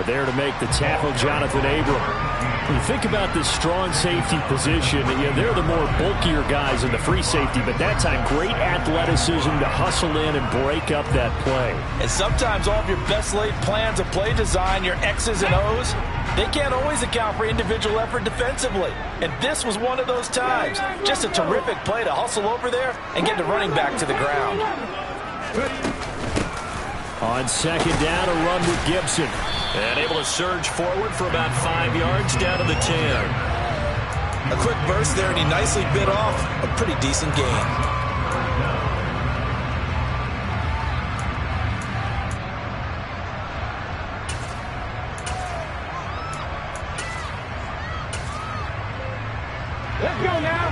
There to make the tackle, Jonathan Abram. When you think about this strong safety position, they're the more bulkier guys in the free safety, but that time great athleticism to hustle in and break up that play. And sometimes all of your best laid plans of play design, your X's and O's, they can't always account for individual effort defensively. And this was one of those times. Just a terrific play to hustle over there and get the running back to the ground. On second down, a run with Gibson. And able to surge forward for about 5 yards down to the 10. A quick burst there, and he nicely bit off a pretty decent gain. Let's go now.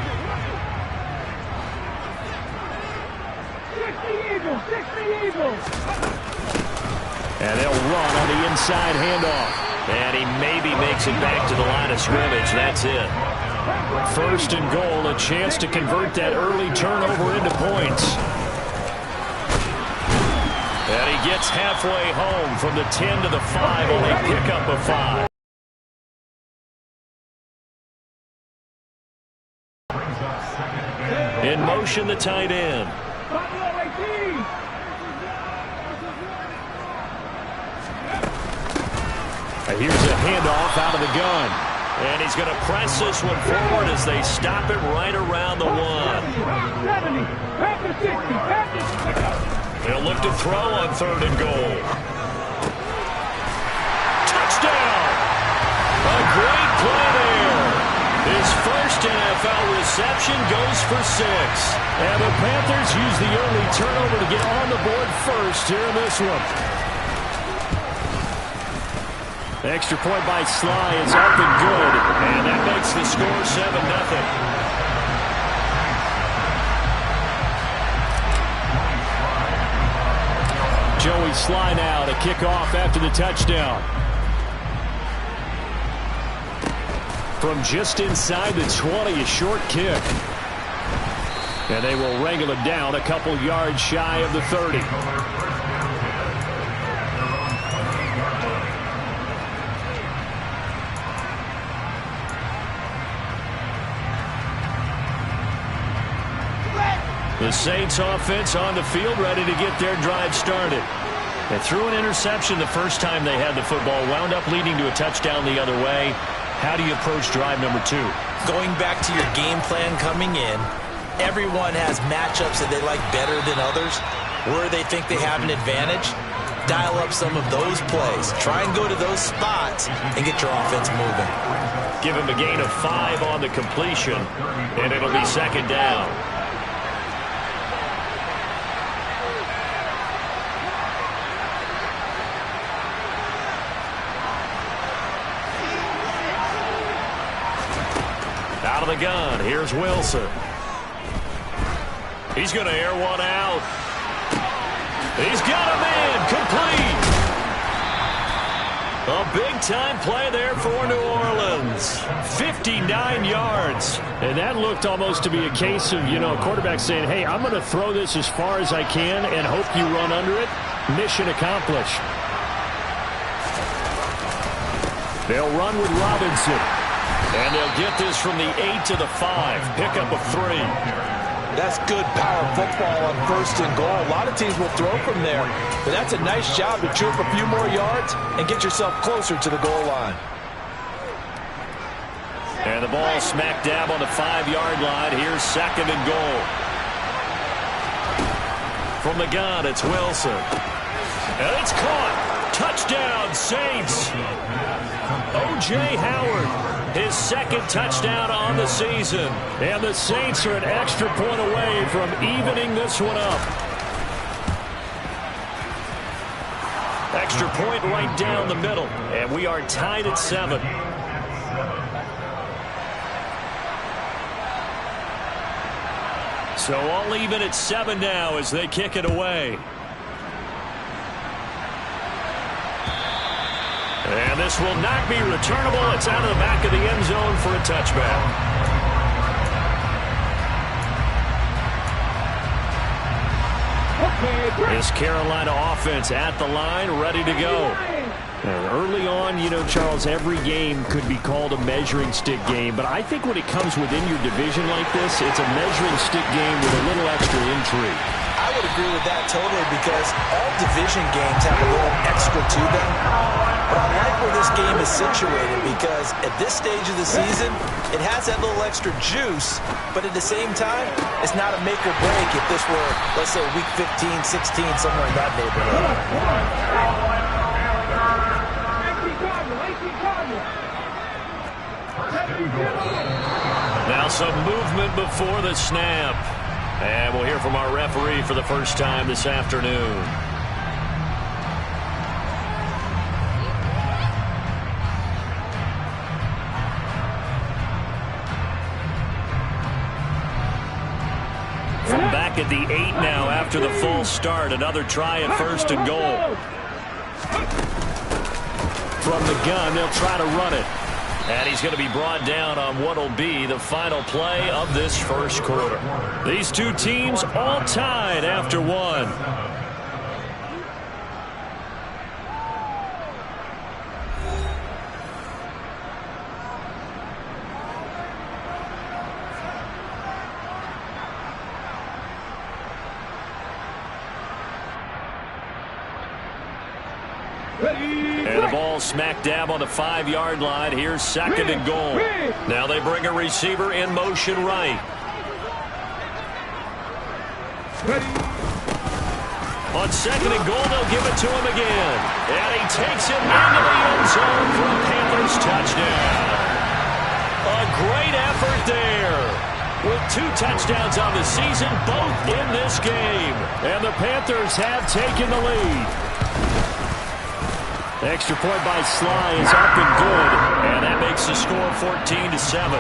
60 Eagles, 60 Eagles. And they'll run on the inside handoff. And he maybe makes it back to the line of scrimmage. That's it. First and goal, a chance to convert that early turnover into points. And he gets halfway home from the 10 to the 5 on a pickup of 5. In motion, the tight end. Here's a handoff out of the gun. And he's going to press this one forward as they stop it right around the 1. 70, back to 60, back to 60. They'll look to throw on third and goal. Touchdown! A great play there. His first NFL reception goes for 6. And the Panthers use the early turnover to get on the board first here in this one. Extra point by Sly is up and good. And that makes the score 7-0. Joey Sly now to kick off after the touchdown. From just inside the 20, a short kick. And they will wrangle it down a couple yards shy of the 30. The Saints offense on the field, ready to get their drive started. They threw an interception the first time they had the football, wound up leading to a touchdown the other way. How do you approach drive number 2? Going back to your game plan coming in, everyone has matchups that they like better than others. Where they think they have an advantage, dial up some of those plays. Try and go to those spots and get your offense moving. Give him a gain of 5 on the completion, and it'll be second down. Out of the gun, here's Wilson. He's going to air one out. He's got him in, complete. A big-time play there for New Orleans. 59 yards. And that looked almost to be a case of, a quarterback saying, hey, I'm going to throw this as far as I can and hope you run under it. Mission accomplished. They'll run with Robinson. And they'll get this from the 8 to the 5. Pickup of 3. That's good power football on first and goal. A lot of teams will throw from there. But that's a nice job to chew up a few more yards and get yourself closer to the goal line. And the ball smack dab on the 5-yard line. Here's second and goal. From the gun, it's Wilson. And it's caught. Touchdown, Saints. O.J. Howard, his second touchdown on the season. And the Saints are an extra point away from evening this one up. Extra point right down the middle. And we are tied at 7. So all even at 7 now as they kick it away. And this will not be returnable. It's out of the back of the end zone for a touchback. This Carolina offense at the line, ready to go. Early on, you know, Charles, every game could be called a measuring stick game. But I think when it comes within your division like this, it's a measuring stick game with a little extra intrigue. I would agree with that totally because all division games have a little extra to them. But I like where this game is situated because at this stage of the season, it has that little extra juice, but at the same time, it's not a make or break if this were, let's say, week 15, 16, somewhere in that neighborhood. Now some movement before the snap. And we'll hear from our referee for the first time this afternoon. From back at the 8 now after the false start. Another try at first and goal. From the gun, they'll try to run it. And he's going to be brought down on what will be the final play of this first quarter. These two teams all tied after one. And the ball smack dab on the 5-yard line. Here's second and goal. Now they bring a receiver in motion right. On second and goal, they'll give it to him again. And he takes it into the end zone for a Panthers touchdown. A great effort there. With 2 touchdowns on the season, both in this game. And the Panthers have taken the lead. Extra point by Sly is up and good, and that makes the score 14-7.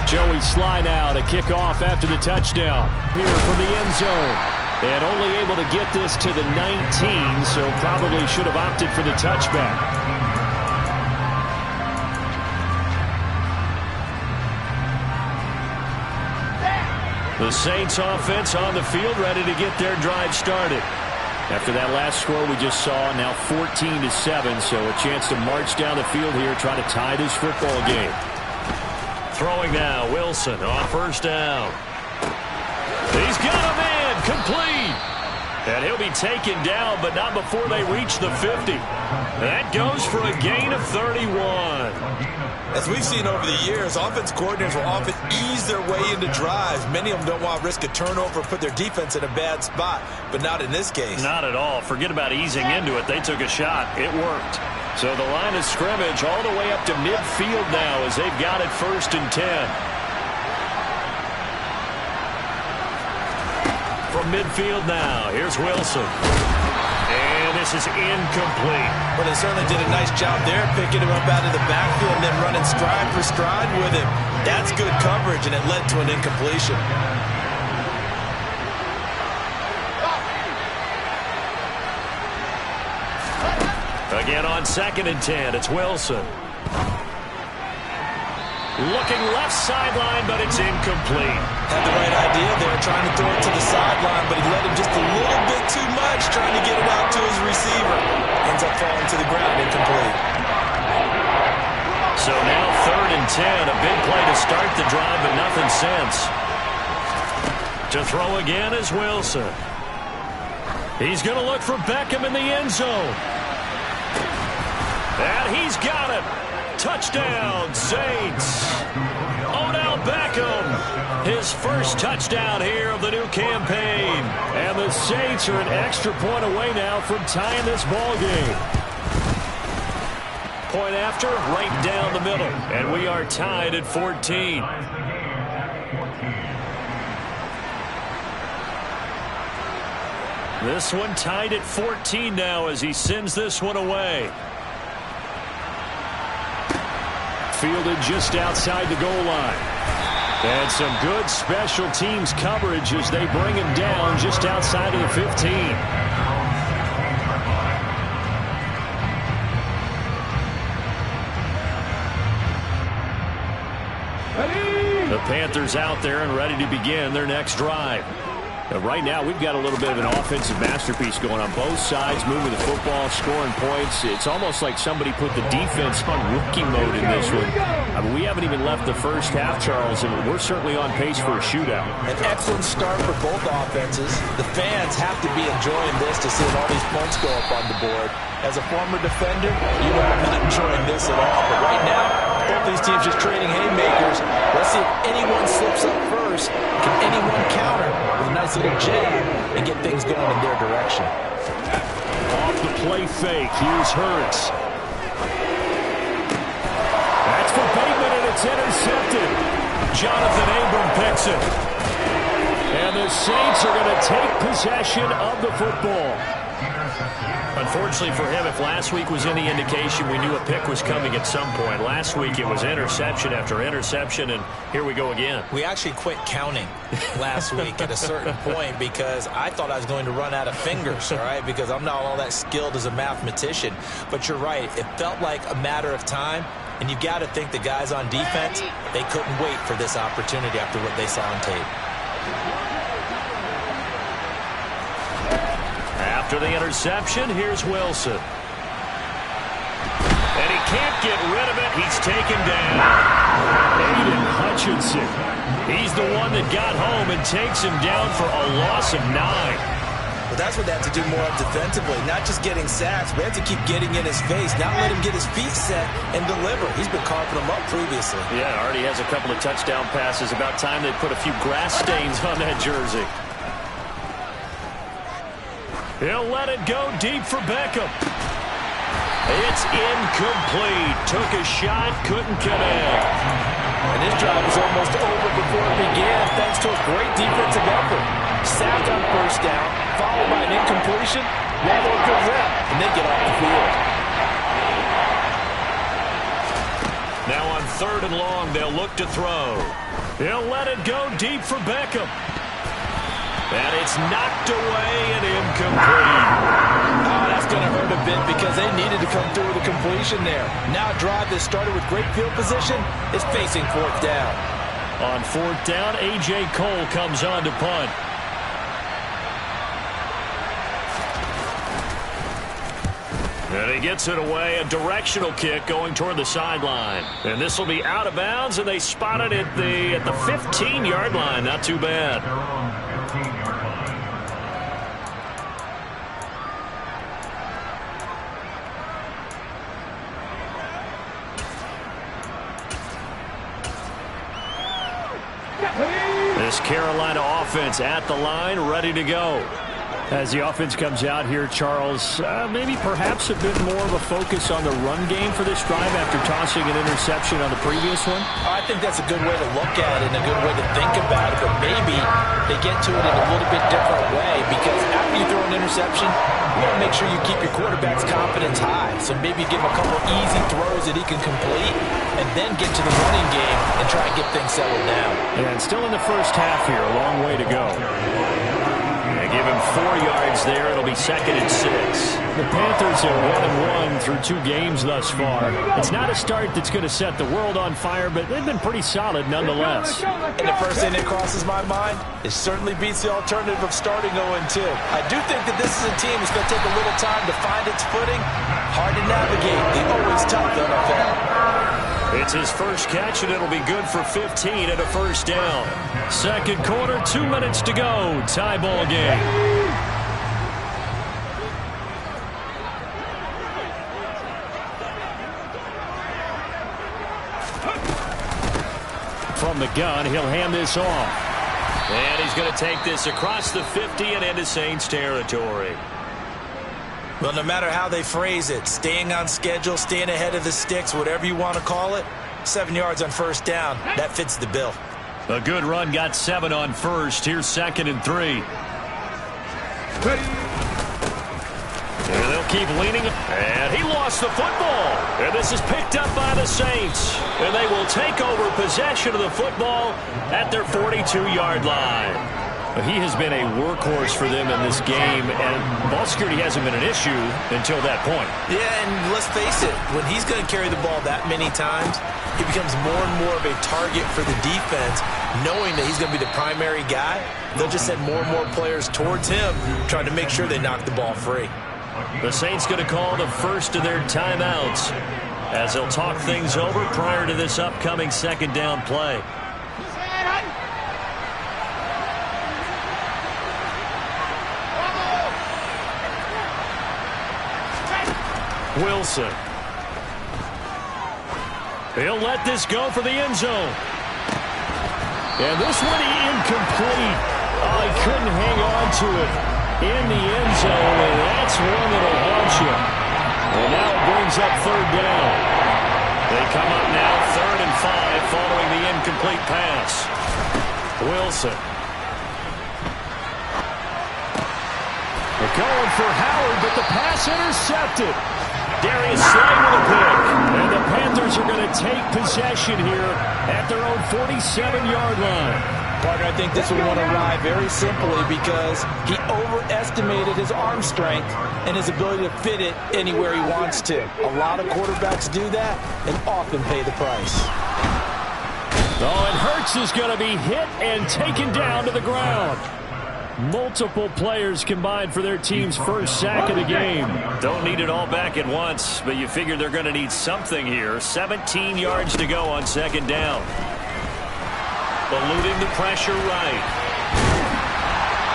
Joey Sly now to kick off after the touchdown here from the end zone. And only able to get this to the 19, so probably should have opted for the touchback. The Saints offense on the field, ready to get their drive started. After that last score we just saw, now 14-7, so a chance to march down the field here, try to tie this football game. Throwing now, Wilson on first down. He's got a man, complete. And he'll be taken down, but not before they reach the 50. That goes for a gain of 31. As we've seen over the years, offense coordinators will often ease their way into drives. Many of them don't want to risk a turnover or put their defense in a bad spot, but not in this case. Not at all. Forget about easing into it. They took a shot. It worked. So the line of scrimmage all the way up to midfield now as they've got it 1st and 10. From midfield now, here's Wilson. And this is incomplete. But they certainly did a nice job there, picking him up out of the backfield and then running stride for stride with him. That's good coverage, and it led to an incompletion. Again on 2nd and 10, it's Wilson. Looking left sideline, but it's incomplete. Had the right idea there, trying to throw it to the sideline, but he led him just a little bit too much, trying to get it out to his receiver. Ends up falling to the ground, incomplete. So now 3rd and 10, a big play to start the drive, but nothing since. To throw again is Wilson. He's going to look for Beckham in the end zone. And he's got it. Touchdown, Saints. Odell Beckham, his first touchdown here of the new campaign. And the Saints are an extra point away now from tying this ball game. Point after, right down the middle. And we are tied at 14. This one tied at 14 now as he sends this one away. Fielded just outside the goal line. And some good special teams coverage as they bring him down just outside of the 15. The Panthers out there and ready to begin their next drive. Right now, we've got a little bit of an offensive masterpiece going on both sides, moving the football, scoring points. It's almost like somebody put the defense on rookie mode in this one. I mean, we haven't even left the first half, Charles, and we're certainly on pace for a shootout. An excellent start for both offenses. The fans have to be enjoying this to see all these points go up on the board. As a former defender, you know I'm not enjoying this at all. But right now, both these teams just trading haymakers. Let's see if anyone slips up first. Can anyone counter with a nice little jab and get things going in their direction? Off the play fake. Here's Hurts. That's for Bateman, and it's intercepted. Jonathan Abram picks it. And the Saints are going to take possession of the football. Unfortunately for him, if last week was any indication, we knew a pick was coming at some point. Last week it was interception after interception, and here we go again. We actually quit counting last week at a certain point because I thought I was going to run out of fingers, all right, because I'm not all that skilled as a mathematician. But you're right. It felt like a matter of time, and you've got to think the guys on defense, they couldn't wait for this opportunity after what they saw on tape. After the interception, here's Wilson. And he can't get rid of it. He's taken down. Aiden Hutchinson. He's the one that got home and takes him down for a loss of 9. Well, that's what they have to do more of defensively, not just getting sacks. We have to keep getting in his face, not let him get his feet set and deliver. He's been carving them up previously. Yeah, already has a couple of touchdown passes. About time they put a few grass stains on that jersey. He'll let it go deep for Beckham. It's incomplete. Took a shot, couldn't connect. And this drive was almost over before it began thanks to a great defensive effort. Sacked on first down, followed by an incompletion. One more good rep, and they get off the field. Now on 3rd and long, they'll look to throw. He'll let it go deep for Beckham. And it's knocked away and incomplete. Oh, that's going to hurt a bit because they needed to come through with a completion there. Now a drive that started with great field position is facing 4th down. On 4th down, A.J. Cole comes on to punt. And he gets it away, a directional kick going toward the sideline. And this will be out of bounds, and they spot it at the 15-yard line. Not too bad. This Carolina offense at the line, ready to go. As the offense comes out here, Charles, maybe perhaps a bit more of a focus on the run game for this drive after tossing an interception on the previous one? I think that's a good way to look at it and a good way to think about it, but maybe they get to it in a little bit different way because after you throw an interception, you want to make sure you keep your quarterback's confidence high. So maybe give him a couple easy throws that he can complete and then get to the running game and try and get things settled down. And still in the first half here, a long way to go. Give him 4 yards there. It'll be 2nd and 6. The Panthers are 1-1 through 2 games thus far. It's not a start that's going to set the world on fire, but they've been pretty solid nonetheless. And the first thing that crosses my mind, it certainly beats the alternative of starting 0-2. I do think that this is a team that's going to take a little time to find its footing. Hard to navigate the always tough NFL. It's his first catch, and it'll be good for 15 and a first down. Second quarter, 2 minutes to go. Tie ball game. From the gun, he'll hand this off. And he's going to take this across the 50 and into Saints territory. Well, no matter how they phrase it, staying on schedule, staying ahead of the sticks, whatever you want to call it, 7 yards on first down, that fits the bill. A good run got 7 on first. Here's 2nd and 3. And they'll keep leaning. And he lost the football. And this is picked up by the Saints. And they will take over possession of the football at their 42-yard line. He has been a workhorse for them in this game, and ball security hasn't been an issue until that point. Yeah, and let's face it, when he's going to carry the ball that many times, he becomes more and more of a target for the defense, knowing that he's going to be the primary guy. They'll just send more and more players towards him, trying to make sure they knock the ball free. The Saints going to call the first of their timeouts as they'll talk things over prior to this upcoming second down play. Wilson. He'll let this go for the end zone. And this one incomplete. Oh, he couldn't hang on to it in the end zone, and that's one that'll haunt you. And now it brings up third down. They come up now 3rd and 5 following the incomplete pass. Wilson. They're going for Howard, but the pass intercepted. Darius Slay with a pick. And the Panthers are going to take possession here at their own 47-yard line. Partner, I think this will want to ride very simply because he overestimated his arm strength and his ability to fit it anywhere he wants to. A lot of quarterbacks do that and often pay the price. Oh, and Hurts is going to be hit and taken down to the ground. Multiple players combined for their team's first sack of the game. Don't need it all back at once, but you figure they're going to need something here. 17 yards to go on second down. Eluding the pressure right.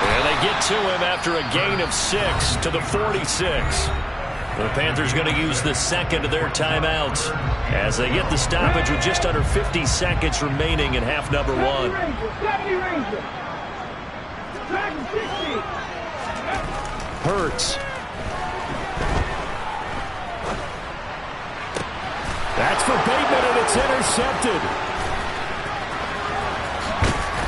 And they get to him after a gain of 6 to the 46. The Panthers going to use the second of their timeouts as they get the stoppage with just under 50 seconds remaining in half number 1. Hurts. That's for Bateman, and it's intercepted.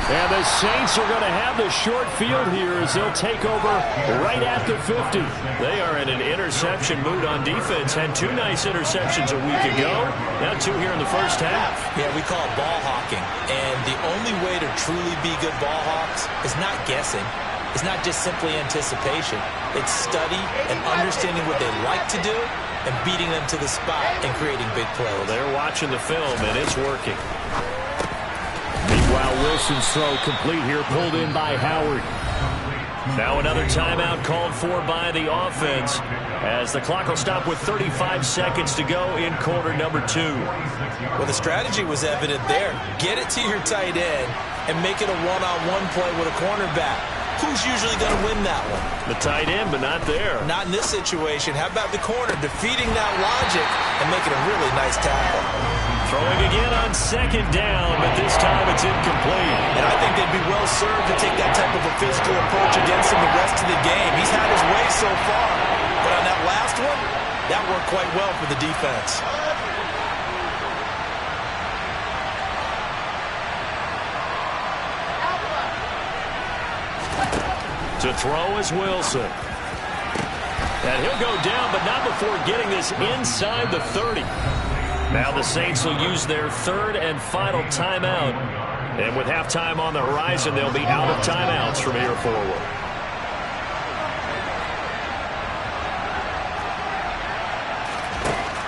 And the Saints are going to have the short field here as they'll take over right at the 50. They are in an interception mood on defense. Had 2 nice interceptions a week ago. Now 2 here in the first half. Yeah, we call it ball hawking. And the only way to truly be good ball hawks is not guessing. It's not just simply anticipation. It's study and understanding what they like to do and beating them to the spot and creating big plays. Well, they're watching the film, and it's working. Meanwhile, Wilson's throw complete here, pulled in by Howard. Now another timeout called for by the offense as the clock will stop with 35 seconds to go in quarter number 2. Well, the strategy was evident there. Get it to your tight end and make it a one-on-one play with a cornerback. Who's usually going to win that one? The tight end, but not there. Not in this situation. How about the corner defeating that logic and making a really nice tackle? Throwing again on second down, but this time it's incomplete. And I think they'd be well served to take that type of a physical approach against him the rest of the game. He's had his way so far. But on that last one, that worked quite well for the defense. To throw is Wilson. And he'll go down, but not before getting this inside the 30. Now the Saints will use their 3rd and final timeout. And with halftime on the horizon, they'll be out of timeouts from here forward.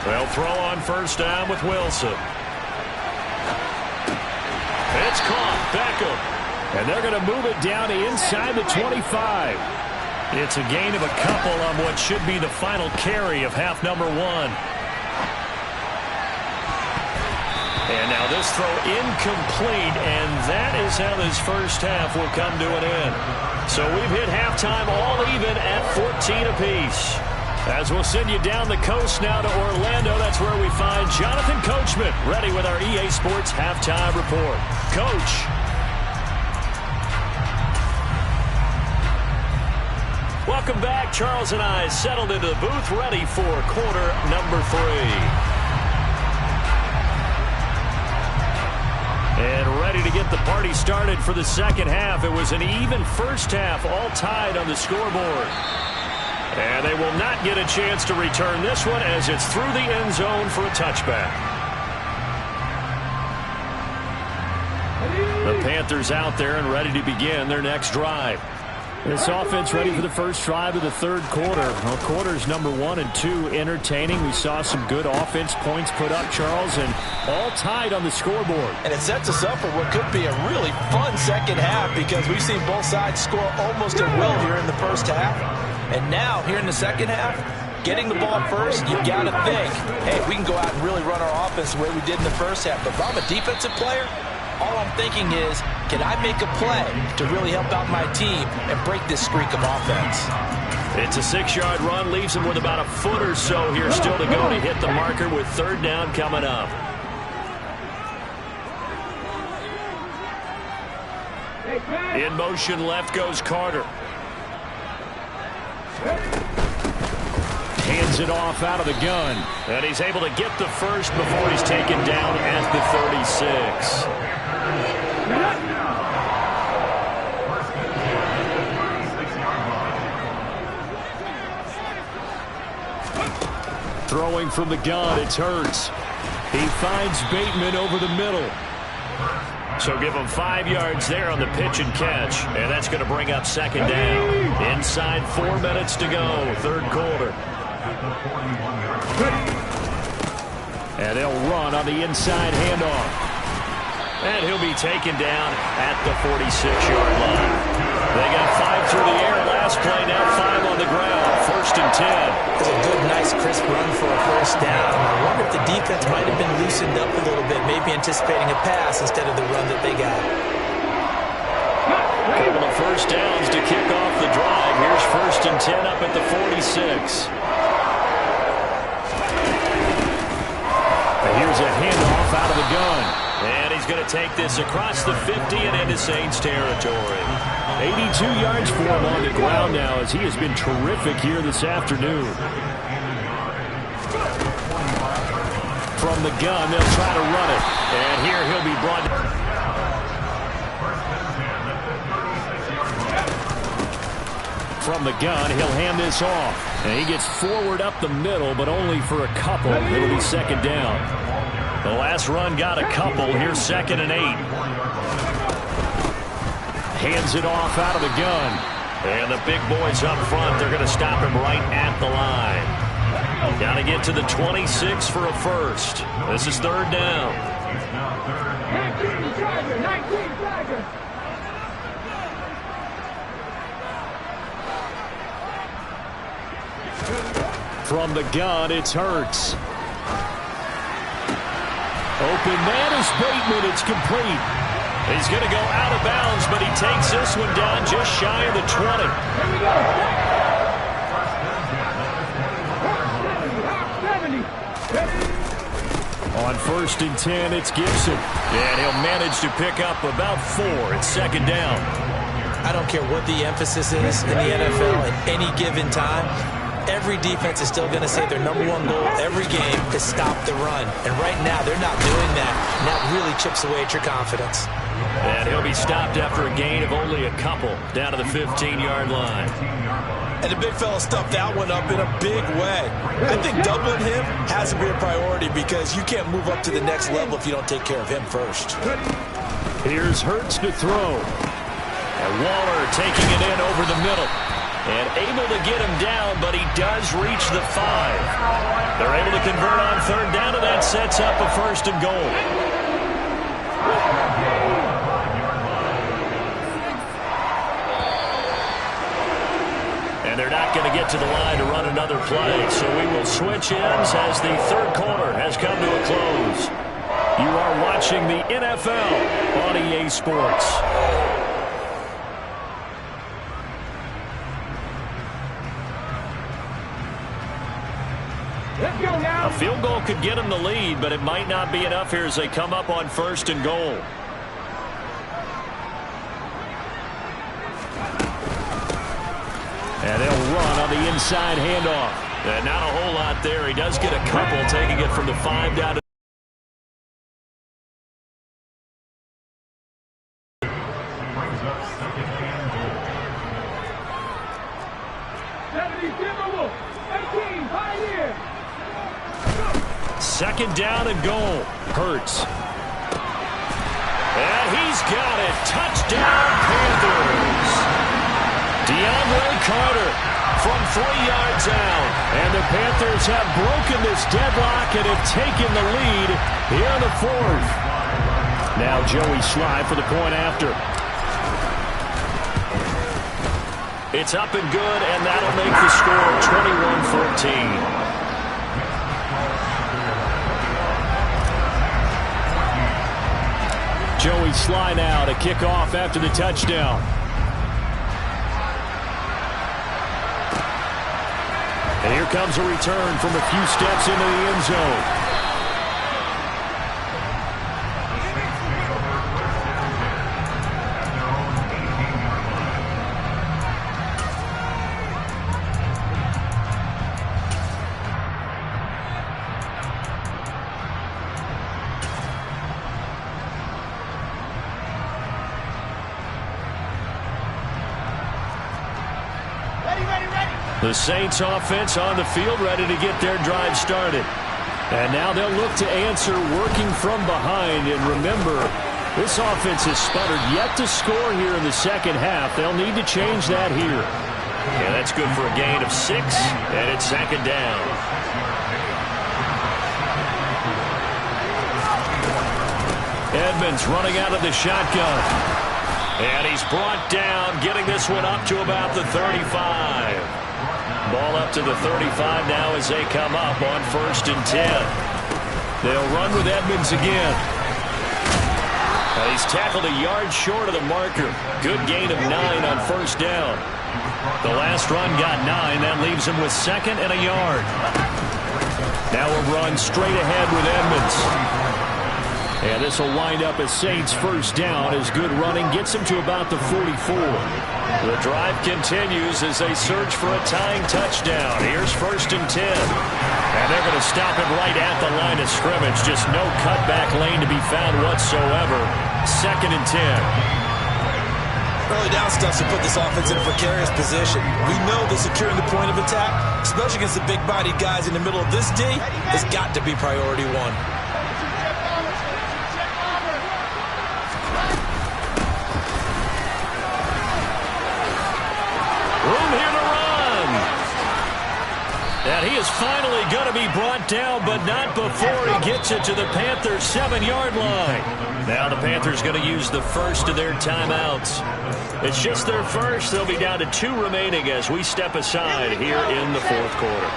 They'll throw on first down with Wilson. It's caught. Beckham. And they're going to move it down to inside the 25. It's a gain of a couple on what should be the final carry of half number 1. And now this throw incomplete, and that is how this first half will come to an end. So we've hit halftime all even at 14 apiece. As we'll send you down the coast now to Orlando, that's where we find Jonathan Coachman ready with our EA Sports Halftime Report. Coach. Welcome back. Charles and I settled into the booth ready for quarter number 3. And ready to get the party started for the second half. It was an even first half, all tied on the scoreboard. And they will not get a chance to return this one as it's through the end zone for a touchback. The Panthers out there and ready to begin their next drive. This offense ready for the first drive of the third quarter. Well, quarters number 1 and 2 entertaining. We saw some good offense points put up, Charles, and all tied on the scoreboard. And it sets us up for what could be a really fun second half because we've seen both sides score almost at will here in the first half. And now, here in the second half, getting the ball first, you've got to think, hey, we can go out and really run our offense the way we did in the first half. But if I'm a defensive player, all I'm thinking is, can I make a play to really help out my team and break this streak of offense? It's a 6-yard run, leaves him with about a foot or so here still to go to hit the marker with third down coming up. In motion, left goes Carter. Hands it off out of the gun. And he's able to get the first before he's taken down at the 36. Throwing from the gun, it's Hurts. He finds Bateman over the middle. So give him 5 yards there on the pitch and catch. And that's going to bring up second down. Inside 4 minutes to go, third quarter. And they'll run on the inside handoff. And he'll be taken down at the 46-yard line. They got 5 through the air last play, now 5 on the ground. First and 10. It's a good, nice, crisp run for a first down. I wonder if the defense might have been loosened up a little bit, maybe anticipating a pass instead of the run that they got. Couple of first downs to kick off the drive. Here's first and 10 up at the 46. Here's a handoff out of the gun. And he's going to take this across the 50 and into Saints territory. 82 yards for him on the ground now as he has been terrific here this afternoon. From the gun, they'll try to run it. And here he'll be brought down. From the gun, he'll hand this off. And he gets forward up the middle, but only for a couple. It'll be second down. The last run got a couple. Here's second and 8. Hands it off out of the gun. And the big boys up front, they're going to stop him right at the line. Got to get to the 26 for a first. This is third down. 19 Tiger, 19 Tiger. From the gun, it's Hurts. Open man is Bateman. It's complete. He's going to go out of bounds, but he takes this one down just shy of the 20. Here we go. 70. On first and 10, it's Gibson. And he'll manage to pick up about 4. It's second down. I don't care what the emphasis is in the NFL at any given time. Every defense is still going to say their #1 goal every game is stop the run. And right now, they're not doing that. And that really chips away at your confidence. And he'll be stopped after a gain of only a couple down to the 15-yard line. And the big fella stuffed that one up in a big way. I think doubling him has to be a priority because you can't move up to the next level if you don't take care of him first. Here's Hurts to throw. And Waller taking it in over the middle. And able to get him down, but he does reach the 5. They're able to convert on third down, and that sets up a first and goal. And they're not going to get to the line to run another play, so we will switch ends as the third quarter has come to a close. You are watching the NFL on EA Sports. A field goal could get them the lead, but it might not be enough here as they come up on first and goal. And they'll run on the inside handoff. And not a whole lot there. He does get a couple, taking it from the 5 down to second down and goal. Hurts. And he's He's got it. Touchdown, Panthers. DeAndre Carter from 3 yards out. And the Panthers have broken this deadlock and have taken the lead here in the 4th. Now Joey Sly for the point after. It's up and good, and that'll make the score 21-14. Joey Sly now to kick off after the touchdown. And here comes a return from a few steps into the end zone. The Saints offense on the field ready to get their drive started. And now they'll look to answer working from behind. And remember, this offense has sputtered yet to score here in the second half. They'll need to change that here. Yeah, that's good for a gain of 6, and it's second down. Edmonds running out of the shotgun. And he's brought down, getting this one up to about the 35. Ball up to the 35 now as they come up on 1st and 10. They'll run with Edmonds again. And he's tackled a yard short of the marker. Good gain of 9 on 1st down. The last run got 9. That leaves him with 2nd and a yard. Now a run straight ahead with Edmonds. And this will wind up as Saints' 1st down as good running gets him to about the 44. The drive continues as they search for a tying touchdown. Here's 1st and 10. And they're going to stop it right at the line of scrimmage. Just no cutback lane to be found whatsoever. 2nd and 10. Early down stuff to put this offense in a precarious position. We know that securing the point of attack, especially against the big-bodied guys in the middle of this D, has got to be priority 1. And he is finally going to be brought down, but not before he gets it to the Panthers' 7-yard line. Now the Panthers going to use the first of their timeouts. It's just their first. They'll be down to 2 remaining as we step aside here in the 4th quarter.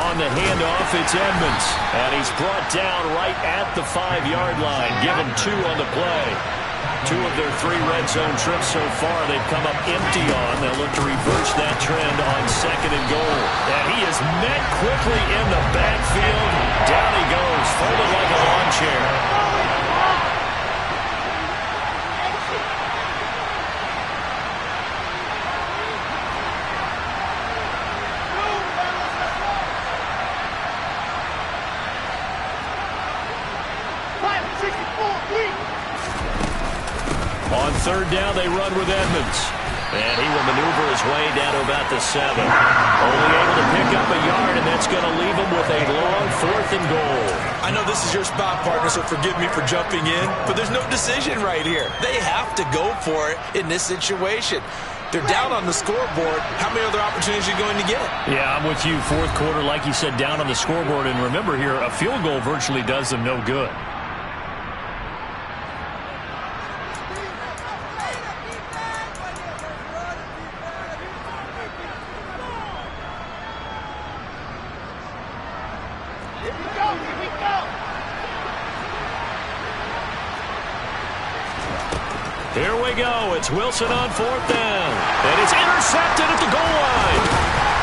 On the handoff, it's Edmonds. And he's brought down right at the 5-yard line. Give him 2 on the play. 2 of their 3 red zone trips so far they've come up empty on. They'll look to reverse that trend on 2nd and goal. And he is met quickly in the backfield. Down he goes, folded like a lawn chair. On 3rd down, they run with Edmonds. And he will maneuver his way down to about the 7. Only able to pick up a yard, and that's going to leave him with a long 4th and goal. I know this is your spot, partner, so forgive me for jumping in, but there's no decision right here. They have to go for it in this situation. They're down on the scoreboard. How many other opportunities are you going to get? Yeah, I'm with you. 4th quarter, like you said, down on the scoreboard. And remember here, a field goal virtually does them no good. Here we go. It's Wilson on 4th down. And it's intercepted at the goal line.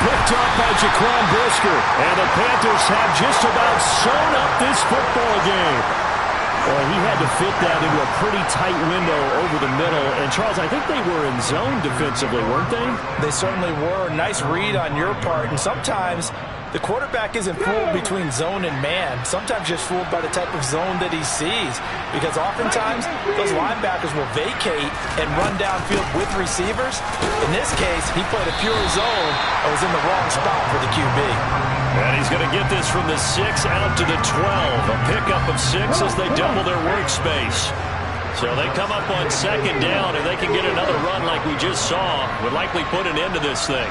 Picked up by Jaquan Brisker. And the Panthers have just about sewn up this football game. Well, he had to fit that into a pretty tight window over the middle. And, Charles, I think they were in zone defensively, weren't they? They certainly were. Nice read on your part. And sometimes The quarterback isn't fooled between zone and man. Sometimes just fooled by the type of zone that he sees. Because oftentimes, those linebackers will vacate and run downfield with receivers. In this case, he played a pure zone and was in the wrong spot for the QB. And he's going to get this from the 6 out to the 12. A pickup of 6 as they double their workspace. So they come up on second down, and they can get another run like we just saw. Would likely put an end to this thing.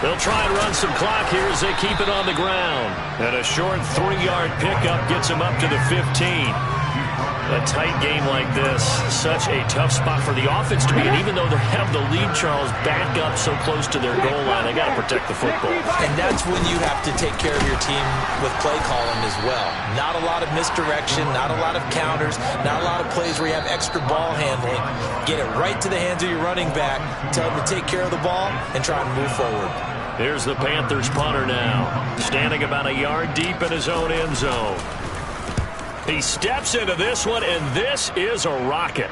They'll try and run some clock here as they keep it on the ground. And a short 3-yard pickup gets them up to the 15. A tight game like this, such a tough spot for the offense to be in. Even though they have the lead, Charles, back up so close to their goal line, they got to protect the football. And that's when you have to take care of your team with play calling as well. Not a lot of misdirection, not a lot of counters, not a lot of plays where you have extra ball handling. Get it right to the hands of your running back, tell him to take care of the ball, and try and move forward. Here's the Panthers punter now, standing about a yard deep in his own end zone. He steps into this one, and this is a rocket.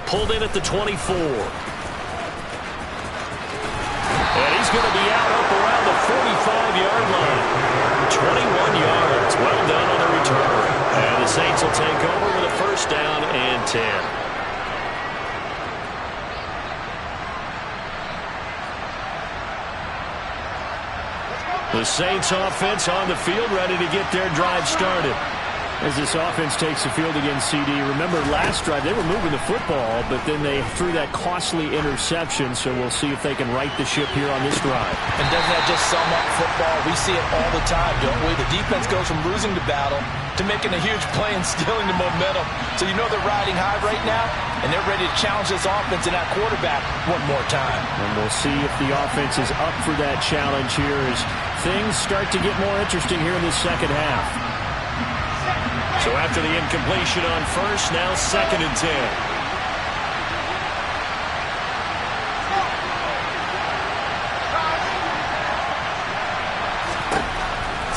Pulled in at the 24. And he's going to be out up around the 45-yard line. 21 yards. Well done on the return. And the Saints will take over with a first down and 10. The Saints offense on the field, ready to get their drive started. As this offense takes the field against CD, remember last drive they were moving the football, but then they threw that costly interception, so we'll see if they can right the ship here on this drive. And doesn't that just sum up football? We see it all the time, don't we? The defense goes from losing the battle to making a huge play and stealing the momentum. So you know they're riding high right now, and they're ready to challenge this offense and that quarterback one more time. And we'll see if the offense is up for that challenge here as things start to get more interesting here in the second half. So after the incompletion on first, now 2nd and 10.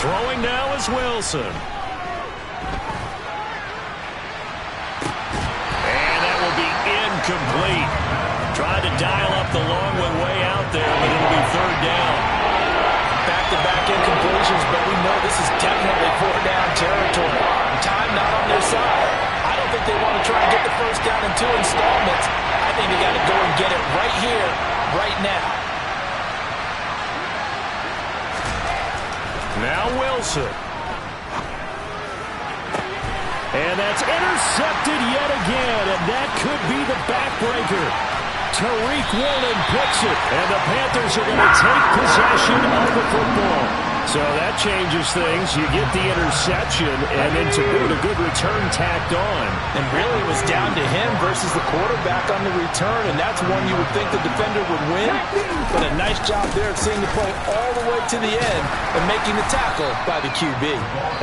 Throwing now is Wilson. And that will be incomplete. Tried to dial up the long one way out there, but it'll be 3rd down. Back-to-back incompletions, but we know this is definitely 4-down territory. Time not on their side. I don't think they want to try and get the first down in 2 installments. I think they got to go and get it right here, right now. Now Wilson. And that's intercepted yet again, and that could be the backbreaker. Tariq Woolen picks it, and the Panthers are going to take possession of the football. So that changes things. You get the interception, and then to boot, a good return tacked on. And really it was down to him versus the quarterback on the return, and that's one you would think the defender would win. But a nice job there of seeing the play all the way to the end and making the tackle by the QB.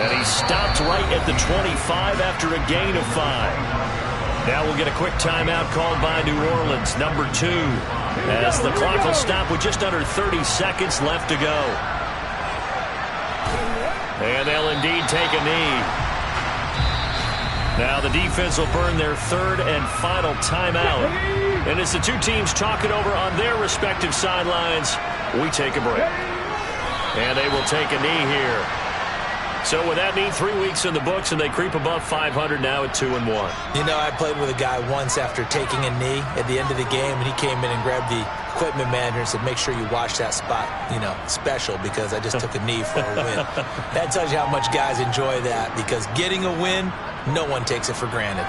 And he stopped right at the 25 after a gain of 5. Now we'll get a quick timeout called by New Orleans, number 2, as the clock will stop with just under 30 seconds left to go. And they'll indeed take a knee. Now the defense will burn their 3rd and final timeout. And as the two teams talk it over on their respective sidelines, we take a break. And they will take a knee here. So with that knee, 3 weeks in the books, and they creep above 500 now at 2-1. You know, I played with a guy once after taking a knee at the end of the game, and he came in and grabbed the equipment manager and said, make sure you watch that spot, special, because I just took a knee for a win. That tells you how much guys enjoy that, because getting a win, no one takes it for granted.